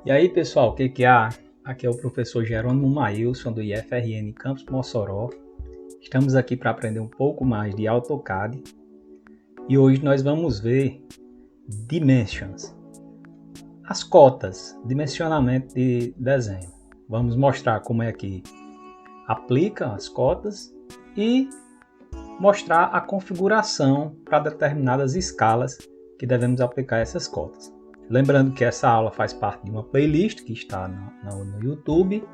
E aí pessoal, o que que há? Aqui é o professor Jerônimo Maílson do IFRN Campus Mossoró. Estamos aqui para aprender um pouco mais de AutoCAD e hoje nós vamos ver Dimensions, as cotas, dimensionamento de desenho. Vamos mostrar como é que aplica as cotas e mostrar a configuração para determinadas escalas que devemos aplicar essas cotas. Lembrando que essa aula faz parte de uma playlist que está no YouTube,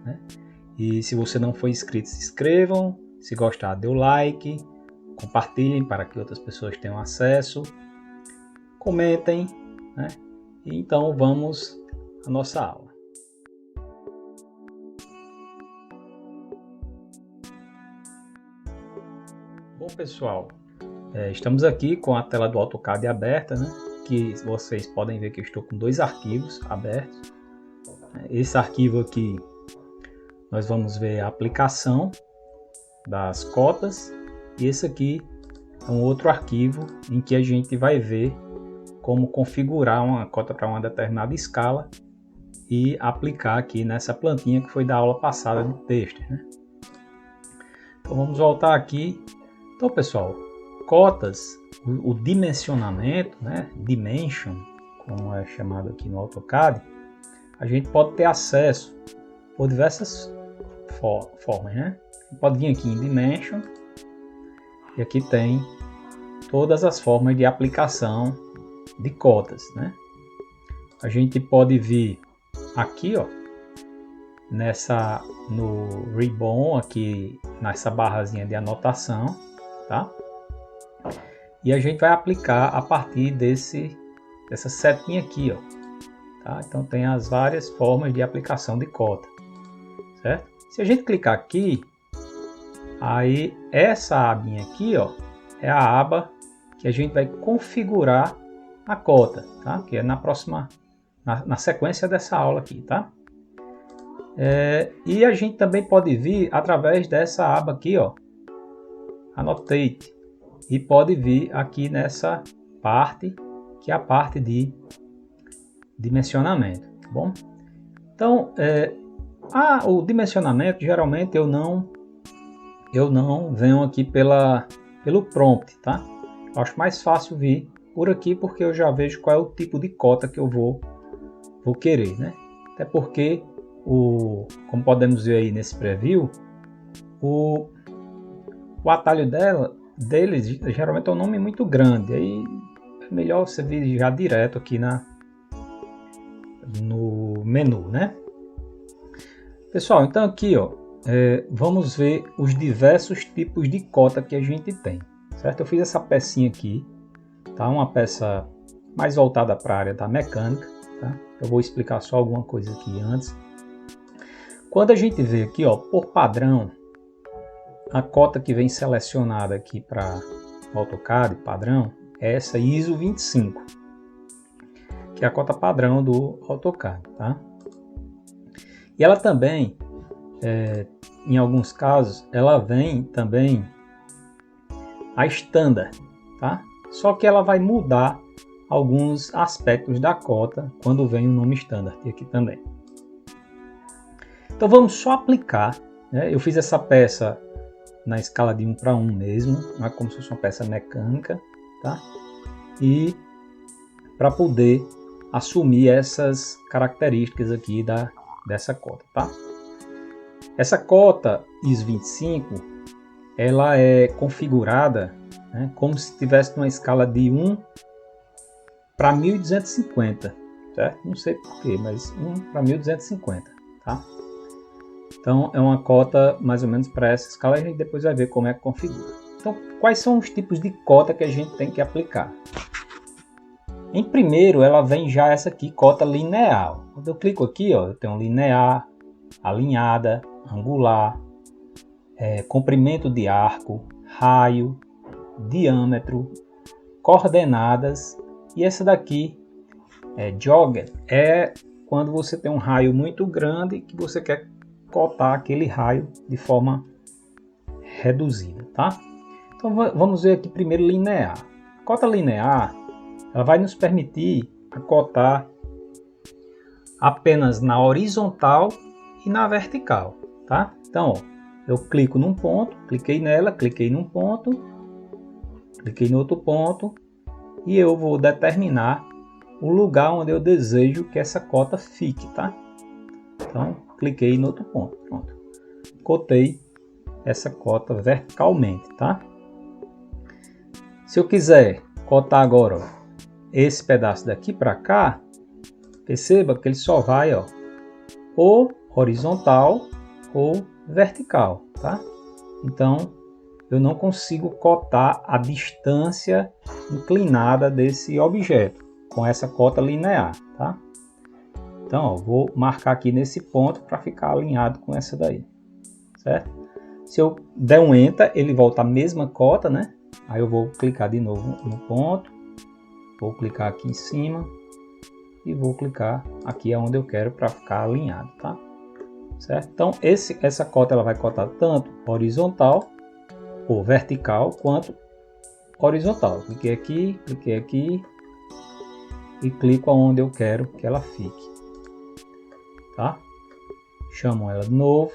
né? E se você não for inscrito, se inscrevam. Se gostar, dê o like, compartilhem para que outras pessoas tenham acesso, comentem, né? E então vamos à nossa aula. Bom pessoal, estamos aqui com a tela do AutoCAD aberta, né? Que vocês podem ver que eu estou com dois arquivos abertos. Esse arquivo aqui nós vamos ver a aplicação das cotas e esse aqui é um outro arquivo em que a gente vai ver como configurar uma cota para uma determinada escala e aplicar aqui nessa plantinha que foi da aula passada do texto, né? Então vamos voltar aqui. Então pessoal, cotas, o dimensionamento, né? Dimension, como é chamado aqui no AutoCAD, a gente pode ter acesso por diversas formas, né? Pode vir aqui em Dimension e aqui tem todas as formas de aplicação de cotas, né? A gente pode vir aqui, ó, no ribbon aqui nessa barrazinha de anotação, tá? E a gente vai aplicar a partir dessa setinha aqui, ó, tá? Então tem as várias formas de aplicação de cota, certo? Se a gente clicar aqui, aí essa abinha aqui, ó, é a aba que a gente vai configurar a cota, tá? Que é na sequência dessa aula aqui, tá? E a gente também pode vir através dessa aba aqui, ó, Annotate, e pode vir aqui nessa parte, que é a parte de dimensionamento, tá bom? Então, o dimensionamento, geralmente eu não venho aqui pelo prompt, tá? Eu acho mais fácil vir por aqui porque eu já vejo qual é o tipo de cota que eu vou querer, né? Até porque, como podemos ver aí nesse preview, o atalho deles geralmente é um nome muito grande, aí é melhor você vir já direto aqui no menu, né? Pessoal, então aqui, ó, vamos ver os diversos tipos de cota que a gente tem, certo? Eu fiz essa pecinha aqui, tá? Uma peça mais voltada para a área da mecânica, tá? Eu vou explicar só alguma coisa aqui antes. Quando a gente vê aqui, ó, por padrão, a cota que vem selecionada aqui para AutoCAD padrão é essa ISO 25, que é a cota padrão do AutoCAD, tá? E ela também, em alguns casos, ela vem também a standard, tá? Só que ela vai mudar alguns aspectos da cota quando vem o nome standard aqui também. Então vamos só aplicar, né? Eu fiz essa peça na escala de 1 para 1 mesmo, não é como se fosse uma peça mecânica, tá? E para poder assumir essas características aqui dessa cota, tá? Essa cota ISO 25, ela é configurada, né, como se estivesse numa escala de 1 para 1250, certo? Não sei porquê, mas 1 para 1250, tá? Então é uma cota mais ou menos para essa escala, e a gente depois vai ver como é que configura. Então, quais são os tipos de cota que a gente tem que aplicar? Em primeiro, ela vem já essa aqui, cota linear. Quando eu clico aqui, ó, eu tenho linear, alinhada, angular, comprimento de arco, raio, diâmetro, coordenadas, e essa daqui é jogger, é quando você tem um raio muito grande que você quer cotar aquele raio de forma reduzida, tá? Então vamos ver aqui primeiro linear. A cota linear, ela vai nos permitir cotar apenas na horizontal e na vertical, tá? Então, ó, eu clico num ponto, cliquei nela, cliquei num ponto, cliquei no outro ponto e eu vou determinar o lugar onde eu desejo que essa cota fique, tá? Então, cliquei no outro ponto, pronto. Cotei essa cota verticalmente, tá? Se eu quiser cotar agora, ó, esse pedaço daqui para cá, perceba que ele só vai, ó, ou horizontal ou vertical, tá? Então, eu não consigo cotar a distância inclinada desse objeto com essa cota linear, tá? Então, ó, vou marcar aqui nesse ponto para ficar alinhado com essa daí, certo? Se eu der um Enter, ele volta a mesma cota, né? Aí eu vou clicar de novo no ponto, vou clicar aqui em cima e vou clicar aqui onde eu quero para ficar alinhado, tá? Certo? Então essa cota ela vai cotar tanto horizontal ou vertical quanto horizontal. Cliquei aqui e clico aonde eu quero que ela fique, tá? Chamo ela de novo,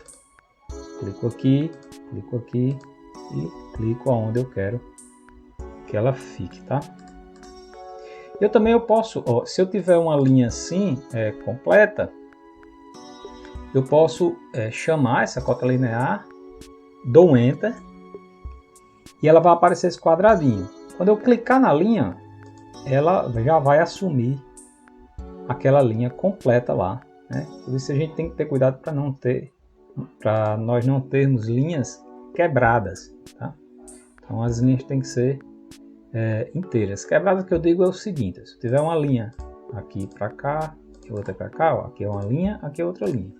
clico aqui e clico aonde eu quero que ela fique, tá? Eu posso, ó, se eu tiver uma linha assim completa, eu posso chamar essa cota linear, dou um Enter e ela vai aparecer esse quadradinho. Quando eu clicar na linha, ela já vai assumir aquela linha completa lá, né? Por isso a gente tem que ter cuidado para nós não termos linhas quebradas, tá? Então as linhas têm que ser inteiras. Quebrada que eu digo é o seguinte: se eu tiver uma linha aqui para cá e outra para cá, ó, aqui é uma linha, aqui é outra linha.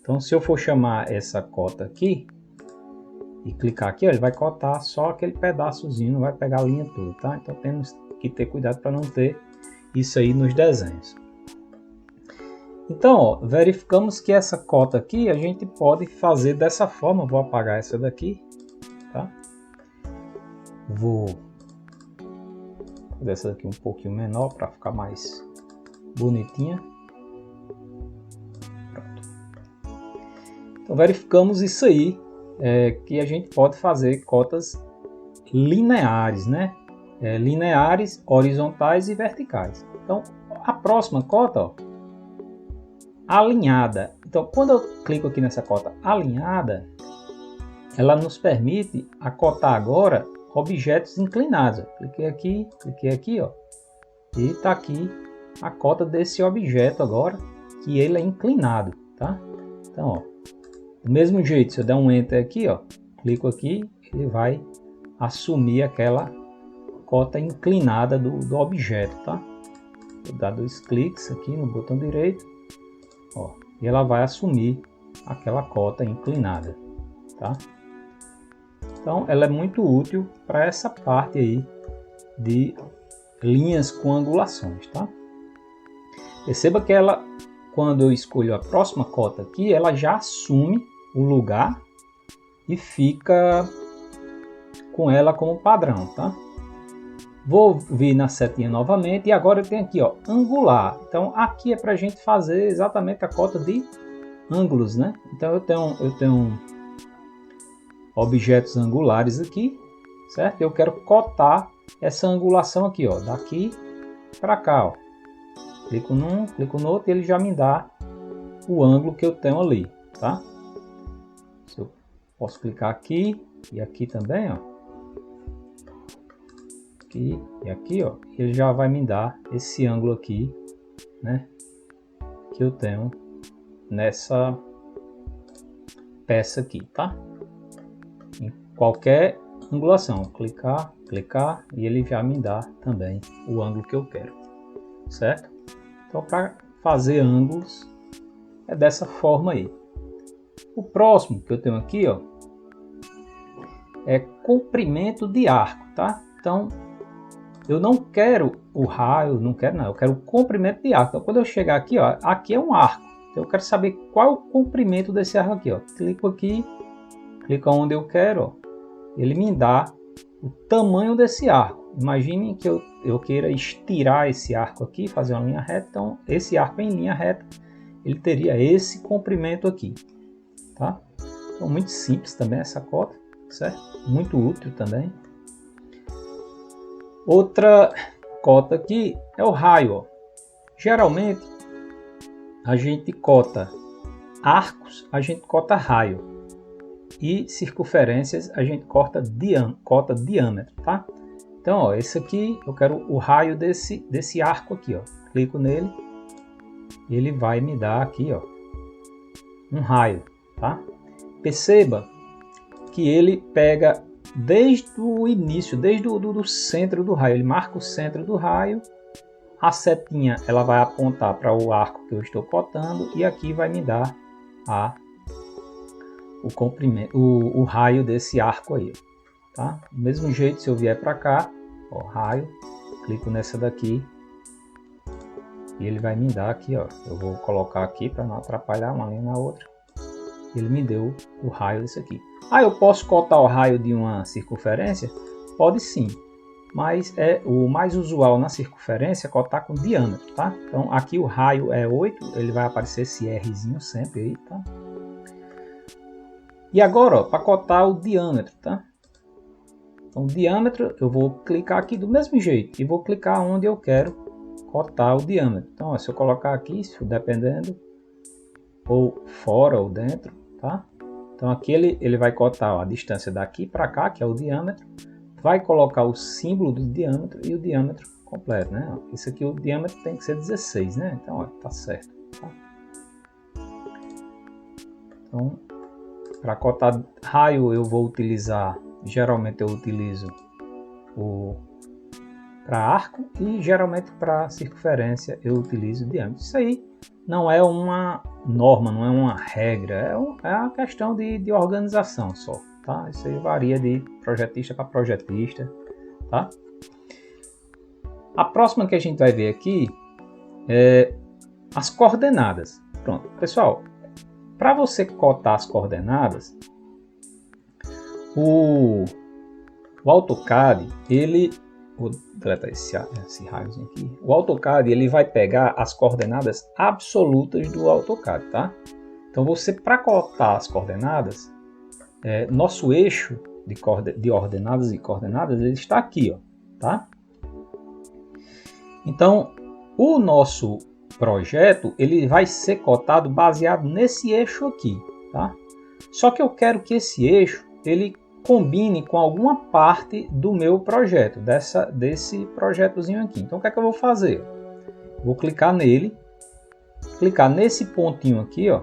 Então se eu for chamar essa cota aqui e clicar aqui, ó, ele vai cotar só aquele pedaçozinho, não vai pegar a linha toda, tá? Então temos que ter cuidado para não ter isso aí nos desenhos. Então, ó, verificamos que essa cota aqui a gente pode fazer dessa forma. Vou apagar essa daqui, tá? Vou fazer essa daqui um pouquinho menor para ficar mais bonitinha. Pronto. Então verificamos isso aí, que a gente pode fazer cotas lineares, né? Lineares, horizontais e verticais. Então a próxima cota, ó, alinhada. Então quando eu clico aqui nessa cota alinhada, ela nos permite acotar agora objetos inclinados. Cliquei aqui, ó, e está aqui a cota desse objeto agora, que ele é inclinado, tá? Então, ó, do mesmo jeito, se eu der um Enter aqui, ó, clico aqui, ele vai assumir aquela cota inclinada do objeto, tá? Vou dar 2 cliques aqui no botão direito, ó, e ela vai assumir aquela cota inclinada, tá? Então ela é muito útil para essa parte aí de linhas com angulações, tá? Perceba que ela, quando eu escolho a próxima cota aqui, ela já assume o lugar e fica com ela como padrão, tá? Vou vir na setinha novamente e agora eu tenho aqui, ó, angular. Então aqui é para a gente fazer exatamente a cota de ângulos, né? Então eu tenho objetos angulares aqui, certo? Eu quero cotar essa angulação aqui, ó, daqui para cá, ó. Clico num, clico no outro e ele já me dá o ângulo que eu tenho ali, tá? Eu posso clicar aqui e aqui também, ó. Aqui e aqui, ó. Ele já vai me dar esse ângulo aqui, né? Que eu tenho nessa peça aqui, tá? Em qualquer angulação, clicar e ele já me dá também o ângulo que eu quero, certo? Então para fazer ângulos é dessa forma aí. O próximo que eu tenho aqui, ó, é comprimento de arco, tá? Então eu não quero o raio, não, eu quero o comprimento de arco. Então quando eu chegar aqui, ó, aqui é um arco. Então eu quero saber qual é o comprimento desse arco aqui, ó. Clico aqui, clico onde eu quero, ó. Ele me dá o tamanho desse arco. Imagine que eu queira estirar esse arco aqui, fazer uma linha reta. Então esse arco é em linha reta ele teria esse comprimento aqui, tá? Então, muito simples também essa cota, certo? Muito útil também. Outra cota aqui é o raio, ó. Geralmente, a gente cota arcos, a gente cota raio. E circunferências, a gente cota diâmetro, tá? Então, ó, esse aqui, eu quero o raio desse arco aqui, ó. Clico nele, ele vai me dar aqui, ó, um raio, tá? Perceba que ele pega desde o início, desde o centro do raio. Ele marca o centro do raio, a setinha ela vai apontar para o arco que eu estou cotando e aqui vai me dar o comprimento, o raio desse arco aí, tá? Do mesmo jeito, se eu vier para cá, ó, raio, clico nessa daqui e ele vai me dar aqui, ó. Eu vou colocar aqui para não atrapalhar uma linha na outra. Ele me deu o raio desse aqui. Ah, eu posso cotar o raio de uma circunferência? Pode sim, mas é o mais usual na circunferência cotar com diâmetro, tá? Então aqui o raio é 8, ele vai aparecer esse Rzinho sempre aí, tá? E agora, para cotar o diâmetro, tá? Então o diâmetro eu vou clicar aqui do mesmo jeito e vou clicar onde eu quero cotar o diâmetro. Então, ó, se eu colocar aqui, dependendo, ou fora ou dentro, tá? Então aqui ele vai cotar, ó, a distância daqui para cá, que é o diâmetro, vai colocar o símbolo do diâmetro e o diâmetro completo, né? Isso aqui, o diâmetro tem que ser 16, né? Então, ó, tá certo, tá? Então, para cotar raio eu vou utilizar, geralmente eu utilizo para arco e geralmente para circunferência eu utilizo o diâmetro. Isso aí não é uma norma, não é uma regra, é uma questão de organização só, tá? Isso aí varia de projetista para projetista, tá? A próxima que a gente vai ver aqui é as coordenadas. Pronto, pessoal, para você cotar as coordenadas, o AutoCAD, vou deletar esse raiozinho aqui. O AutoCAD ele vai pegar as coordenadas absolutas do AutoCAD, tá? Então você, para cotar as coordenadas, nosso eixo de ordenadas e coordenadas ele está aqui, ó, tá? Então o nosso projeto ele vai ser cotado baseado nesse eixo aqui, tá? Só que eu quero que esse eixo ele combine com alguma parte do meu projeto, desse projetozinho aqui. Então o que é que eu vou fazer? Vou clicar nele, clicar nesse pontinho aqui, ó,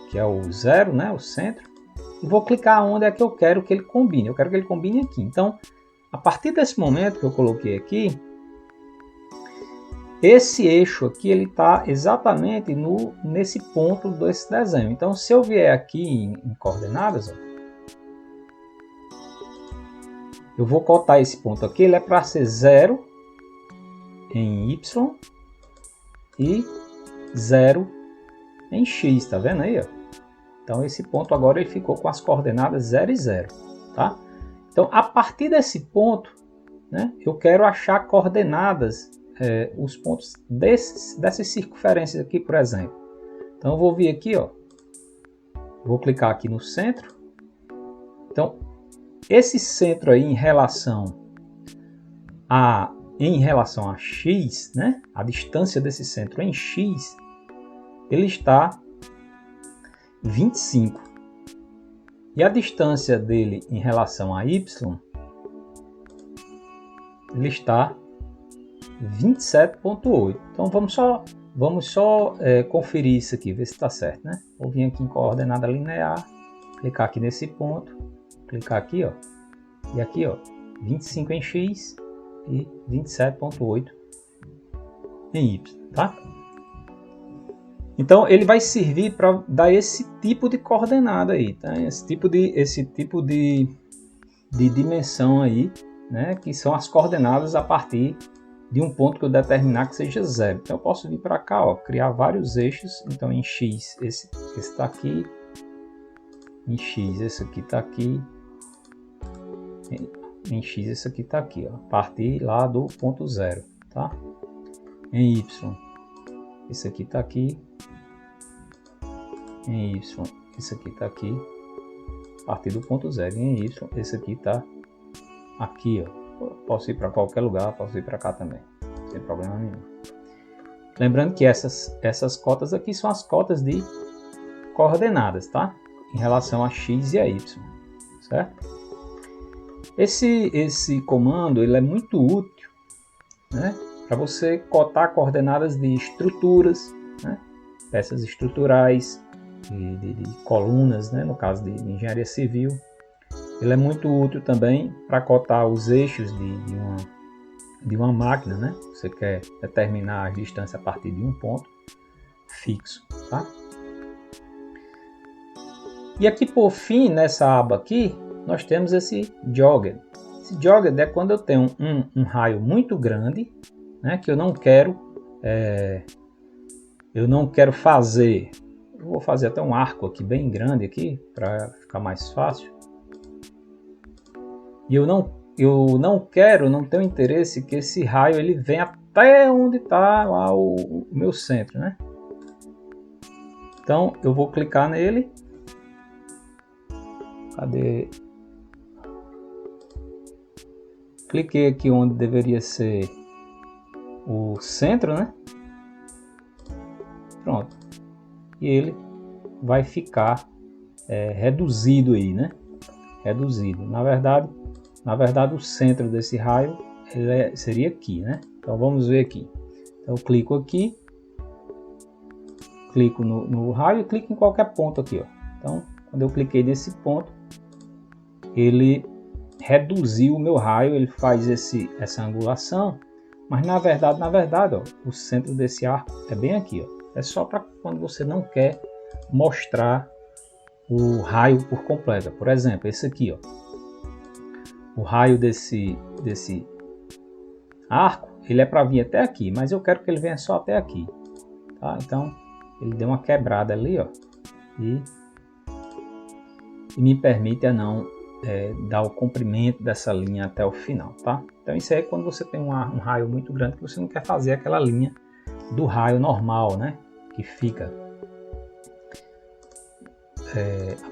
que é o 0, né, o centro, e vou clicar onde é que eu quero que ele combine. Eu quero que ele combine aqui. Então, a partir desse momento que eu coloquei aqui, esse eixo aqui ele está exatamente nesse ponto desse desenho. Então, se eu vier aqui em coordenadas, ó, eu vou cotar esse ponto aqui, ele é para ser 0 em Y e 0 em X, tá vendo aí? Ó? Então esse ponto agora ele ficou com as coordenadas 0 e 0, tá? Então a partir desse ponto, né, eu quero achar coordenadas, os pontos dessas circunferências aqui, por exemplo. Então eu vou vir aqui, ó, vou clicar aqui no centro. Então esse centro aí em relação a x, né, a distância desse centro em x, ele está 25. E a distância dele em relação a y, ele está 27,8. Então vamos só conferir isso aqui, ver se está certo, né? Vou vir aqui em coordenada linear, clicar aqui nesse ponto, clicar aqui, ó, e aqui, ó, 25 em x e 27,8 em y, tá? Então ele vai servir para dar esse tipo de coordenada aí, tá? Esse tipo de dimensão aí, né? Que são as coordenadas a partir de um ponto que eu determinar que seja 0. Então eu posso vir para cá, ó, criar vários eixos. Então em x esse está aqui, em x esse aqui está aqui, em x esse aqui está aqui, ó, a partir lá do ponto 0, tá? Em y esse aqui está aqui, em Y, esse aqui está aqui, a partir do ponto 0, em Y, esse aqui está aqui, ó. Posso ir para qualquer lugar, posso ir para cá também, sem problema nenhum. Lembrando que essas cotas aqui são as cotas de coordenadas, tá? Em relação a x e a y, certo? Esse comando ele é muito útil, né? Para você cotar coordenadas de estruturas, né? Peças estruturais, de colunas, né? No caso de engenharia civil. Ele é muito útil também para cotar os eixos de uma máquina, né? Você quer determinar a distância a partir de um ponto fixo, tá? E aqui por fim, nessa aba aqui, nós temos esse jogger. Esse jogger é quando eu tenho um raio muito grande, né? Que eu não quero fazer. Eu vou fazer até um arco aqui bem grande aqui para ficar mais fácil. E eu não tenho interesse que esse raio ele venha até onde está lá o meu centro, né? Então eu vou clicar nele. Cadê? Cliquei aqui onde deveria ser o centro, né? Pronto. E ele vai ficar reduzido aí, né? Reduzido. Na verdade, o centro desse raio seria aqui, né? Então vamos ver aqui. Então eu clico aqui, clico no raio e clico em qualquer ponto aqui, ó. Então, quando eu cliquei nesse ponto, ele reduziu o meu raio, ele faz essa angulação, mas na verdade, ó, o centro desse arco é bem aqui, ó. É só para quando você não quer mostrar o raio por completo. Por exemplo, esse aqui, ó. O raio desse arco, ele é para vir até aqui, mas eu quero que ele venha só até aqui, tá? Então, ele deu uma quebrada ali, ó, e me permite a não dar o comprimento dessa linha até o final, tá? Então, isso aí é quando você tem um raio muito grande que você não quer fazer aquela linha do raio normal, né? Que fica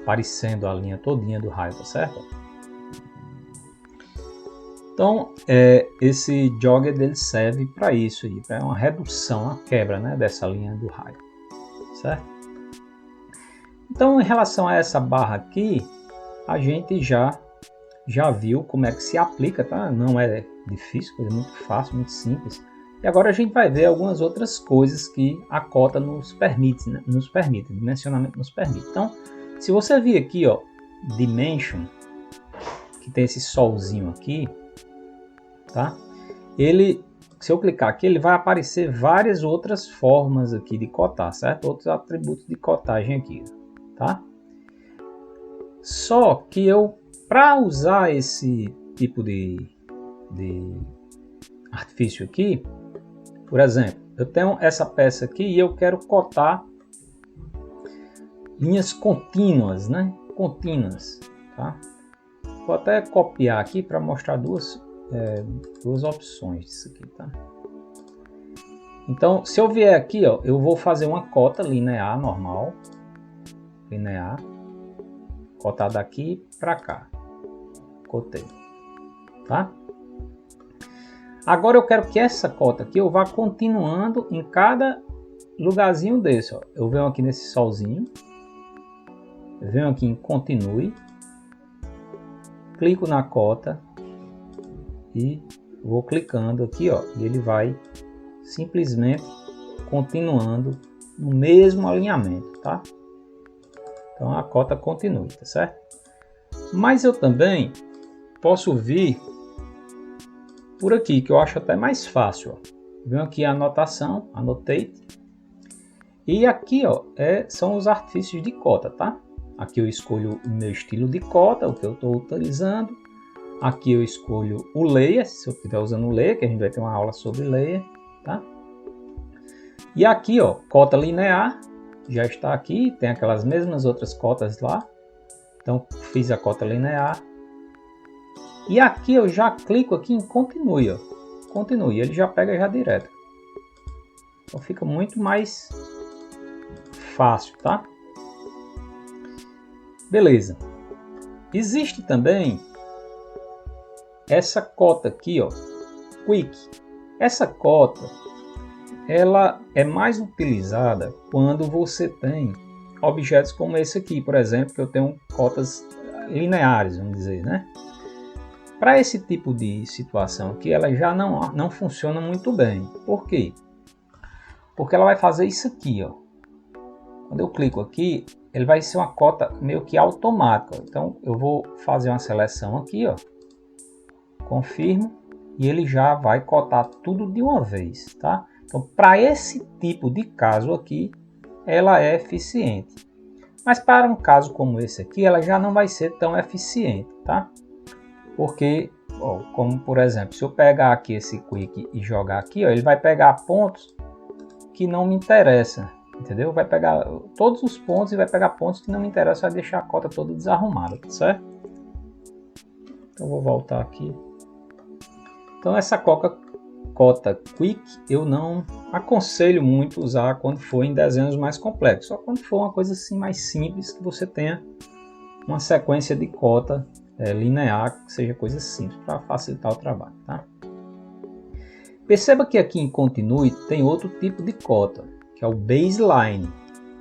aparecendo a linha todinha do raio, tá certo? Então, esse jogger dele serve para isso aí, para uma redução, uma quebra, né, dessa linha do raio, certo? Então, em relação a essa barra aqui, a gente já viu como é que se aplica, tá? Não é difícil, coisa muito fácil, muito simples. E agora a gente vai ver algumas outras coisas que a cota nos permite, né? O dimensionamento nos permite. Então, se você vir aqui, ó, Dimension, que tem esse solzinho aqui, tá? Se eu clicar aqui, ele vai aparecer várias outras formas aqui de cotar, certo? Outros atributos de cotagem aqui, tá? Só que para usar esse tipo de artifício aqui, por exemplo, eu tenho essa peça aqui e eu quero cotar linhas contínuas, né? Contínuas, tá? Vou até copiar aqui para mostrar duas opções disso aqui, tá? Então, se eu vier aqui, ó, eu vou fazer uma cota linear normal, linear, cotar daqui para cá, cotei, tá? Agora eu quero que essa cota aqui eu vá continuando em cada lugarzinho desse, ó. Eu venho aqui nesse solzinho, eu venho aqui em continue, clico na cota e vou clicando aqui, ó, e ele vai simplesmente continuando no mesmo alinhamento, tá? Então a cota continue, tá certo? Mas eu também posso vir por aqui, que eu acho até mais fácil, ó. Venho aqui a anotação, annotate, e aqui, ó, são os artifícios de cota, tá? Aqui eu escolho o meu estilo de cota, o que eu estou utilizando. Aqui eu escolho o layer, se eu estiver usando o layer, que a gente vai ter uma aula sobre layer, tá? E aqui, ó, cota linear, já está aqui, tem aquelas mesmas outras cotas lá. Então, fiz a cota linear. E aqui eu já clico aqui em continue, ó. Continue, ele já pega já direto. Então fica muito mais fácil, tá? Beleza. Existe também essa cota aqui, ó, Quick. Essa cota, ela é mais utilizada quando você tem objetos como esse aqui, por exemplo, que eu tenho cotas lineares, vamos dizer, né? Para esse tipo de situação aqui, ela já não funciona muito bem. Por quê? Porque ela vai fazer isso aqui, ó. Quando eu clico aqui, ele vai ser uma cota meio que automática. Então eu vou fazer uma seleção aqui, ó. Confirmo e ele já vai cotar tudo de uma vez, tá? Então, para esse tipo de caso aqui, ela é eficiente. Mas para um caso como esse aqui, ela já não vai ser tão eficiente, tá? Porque, ó, como por exemplo, se eu pegar aqui esse Quick e jogar aqui, ó, ele vai pegar pontos que não me interessam, entendeu? Vai pegar todos os pontos e vai pegar pontos que não me interessam, vai deixar a cota toda desarrumada, tá certo? Então, eu vou voltar aqui. Então, essa cota Quick eu não aconselho muito usar quando for em desenhos mais complexos, só quando for uma coisa assim mais simples, que você tenha uma sequência de cota linear, que seja coisa simples, para facilitar o trabalho, tá? Perceba que aqui em Continue tem outro tipo de cota, que é o Baseline,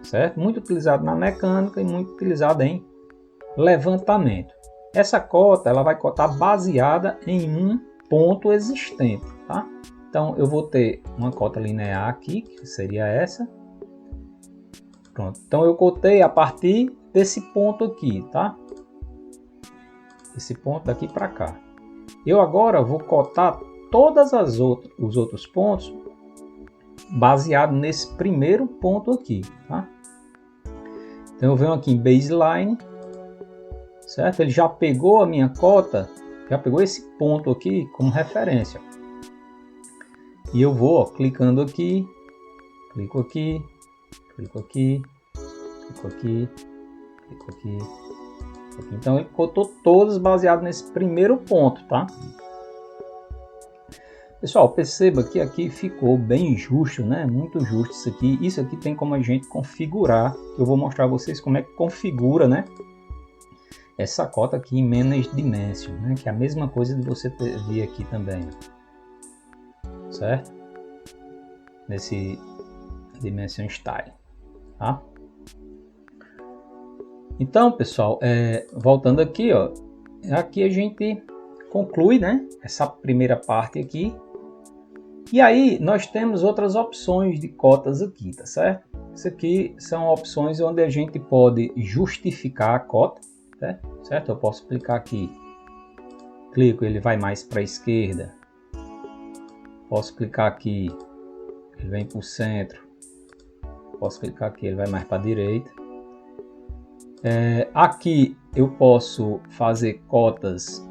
certo? Muito utilizado na mecânica e muito utilizado em levantamento. Essa cota ela vai cotar baseada em um ponto existente, tá? Então eu vou ter uma cota linear aqui, que seria essa. Pronto. Então eu cotei a partir desse ponto aqui, tá? Esse ponto daqui para cá. Eu agora vou cotar todas os outros pontos baseado nesse primeiro ponto aqui, tá? Então eu venho aqui em Baseline, certo? Ele já pegou a minha cota, já pegou esse ponto aqui como referência. E eu vou, ó, clicando aqui, clico aqui, clico aqui, clico aqui, clico aqui, clico aqui. Então ele cotou todos baseado nesse primeiro ponto, tá? Pessoal, perceba que aqui ficou bem justo, né? Muito justo isso aqui. Isso aqui tem como a gente configurar. Eu vou mostrar a vocês como é que configura, né? Essa cota aqui em Manage Dimension, né? Que é a mesma coisa de você ver aqui também, certo? Nesse Dimension Style, tá? Então, pessoal, voltando aqui, ó, aqui a gente conclui, né? Essa primeira parte aqui. E aí nós temos outras opções de cotas aqui, tá certo? Isso aqui são opções onde a gente pode justificar a cota, tá? Certo? Eu posso clicar aqui, clico, ele vai mais para a esquerda. Posso clicar aqui, ele vem para o centro. Posso clicar aqui, ele vai mais para a direita. Aqui eu posso fazer cotas.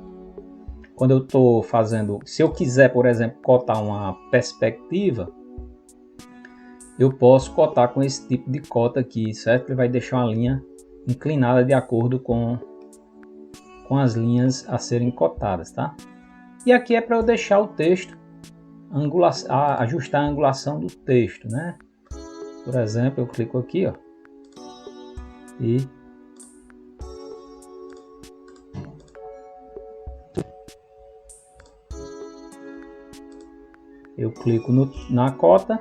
Quando eu estou fazendo, se eu quiser, por exemplo, cotar uma perspectiva, eu posso cotar com esse tipo de cota aqui, certo? Ele vai deixar uma linha inclinada de acordo com as linhas a serem cotadas, tá? E aqui é para eu deixar o texto, ajustar a angulação do texto, né? Por exemplo, eu clico aqui, ó, e eu clico na cota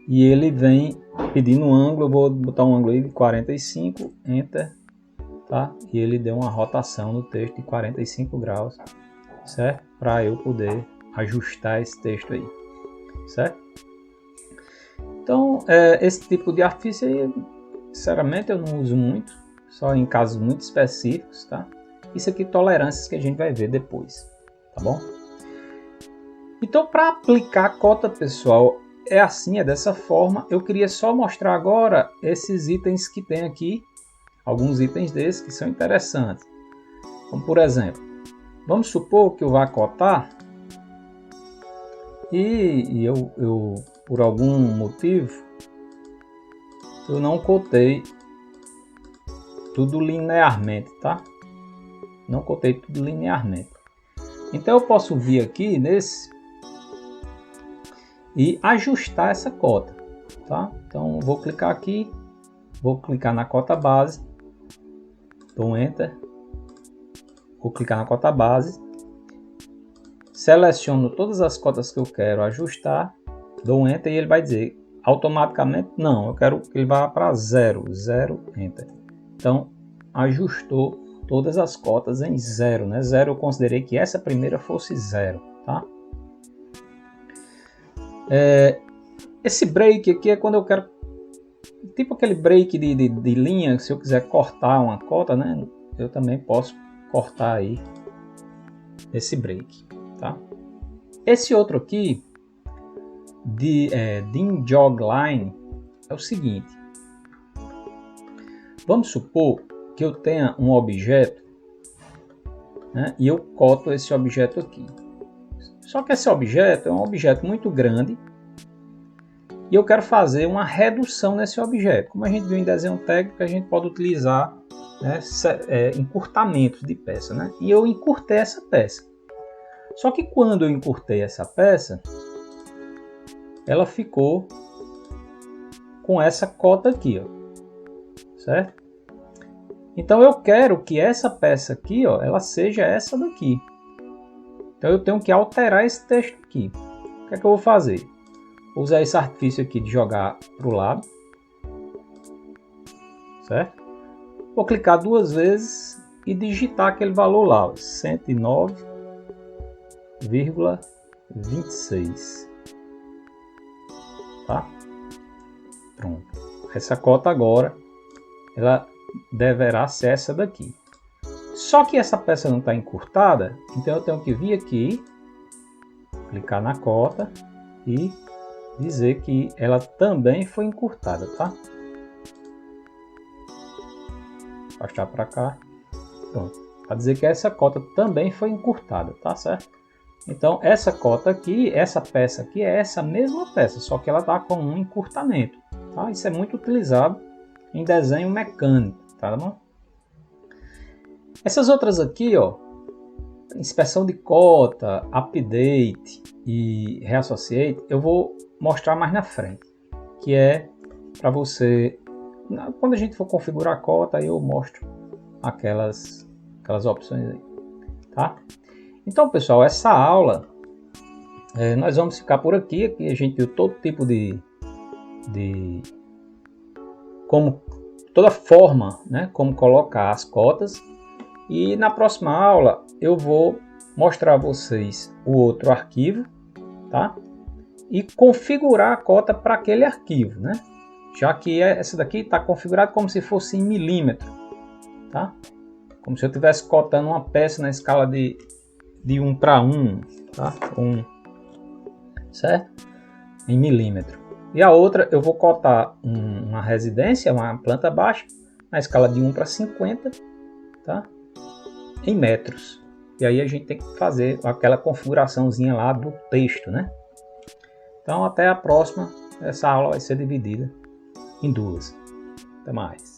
e ele vem pedindo um ângulo. Eu vou botar um ângulo aí de 45, Enter, tá? E ele deu uma rotação no texto de 45 graus, certo? Para eu poder ajustar esse texto aí, certo? Então, esse tipo de artifício aí, sinceramente, eu não uso muito, só em casos muito específicos, tá? Isso aqui, tolerâncias que a gente vai ver depois, tá bom? Então, para aplicar a cota, pessoal, é assim, é dessa forma. Eu queria só mostrar agora esses itens que tem aqui, alguns itens desses que são interessantes. Como, por exemplo, vamos supor que eu vá cotar e eu por algum motivo, eu não cotei tudo linearmente, tá? Não cotei tudo linearmente. Então, eu posso vir aqui nesse e ajustar essa cota, tá? Então vou clicar aqui, vou clicar na cota base dou Enter, vou clicar na cota base, seleciono todas as cotas que eu quero ajustar, dou Enter e ele vai dizer automaticamente, não, eu quero que ele vá para 0, Enter. Então, ajustou todas as cotas em 0, né? 0 eu considerei que essa primeira fosse 0, tá? Esse break aqui é quando eu quero, tipo aquele break de linha, se eu quiser cortar uma cota, né? Eu também posso cortar aí esse break, tá? Esse outro aqui, de jog line, é o seguinte. Vamos supor que eu tenha um objeto, né, e eu coto esse objeto aqui. Só que esse objeto é um objeto muito grande e eu quero fazer uma redução nesse objeto. Como a gente viu em desenho técnico, a gente pode utilizar, né, encurtamentos de peça, né? E eu encurtei essa peça. Só que quando eu encurtei essa peça, ela ficou com essa cota aqui, ó, certo? Então eu quero que essa peça aqui, ó, ela seja essa daqui. Então eu tenho que alterar esse texto aqui. O que é que eu vou fazer? Vou usar esse artifício aqui de jogar para o lado, certo? Vou clicar 2 vezes e digitar aquele valor lá, 109,26. Tá? Pronto. Essa cota agora, ela deverá ser essa daqui. Só que essa peça não está encurtada, então eu tenho que vir aqui, clicar na cota e dizer que ela também foi encurtada, tá? Afastar para cá, pronto. Para dizer que essa cota também foi encurtada, tá certo? Então essa cota aqui, essa peça aqui é essa mesma peça, só que ela está com um encurtamento, tá? Isso é muito utilizado em desenho mecânico, tá bom? Essas outras aqui, ó, inspeção de cota, update e reassociate, eu vou mostrar mais na frente, que é para você, quando a gente for configurar a cota, aí eu mostro aquelas opções aí, tá? Então, pessoal, essa aula nós vamos ficar por aqui. Aqui a gente viu todo tipo como toda forma, né, como colocar as cotas. E na próxima aula eu vou mostrar a vocês o outro arquivo, tá? E configurar a cota para aquele arquivo, né? Já que essa daqui está configurada como se fosse em milímetro, tá? Como se eu estivesse cotando uma peça na escala de 1 para 1, tá? Certo? Em milímetro. E a outra eu vou cotar uma residência, uma planta baixa, na escala de 1 para 50, tá? Em metros. E aí a gente tem que fazer aquela configuraçãozinha lá do texto, né? Então até a próxima. Essa aula vai ser dividida em 2. Até mais.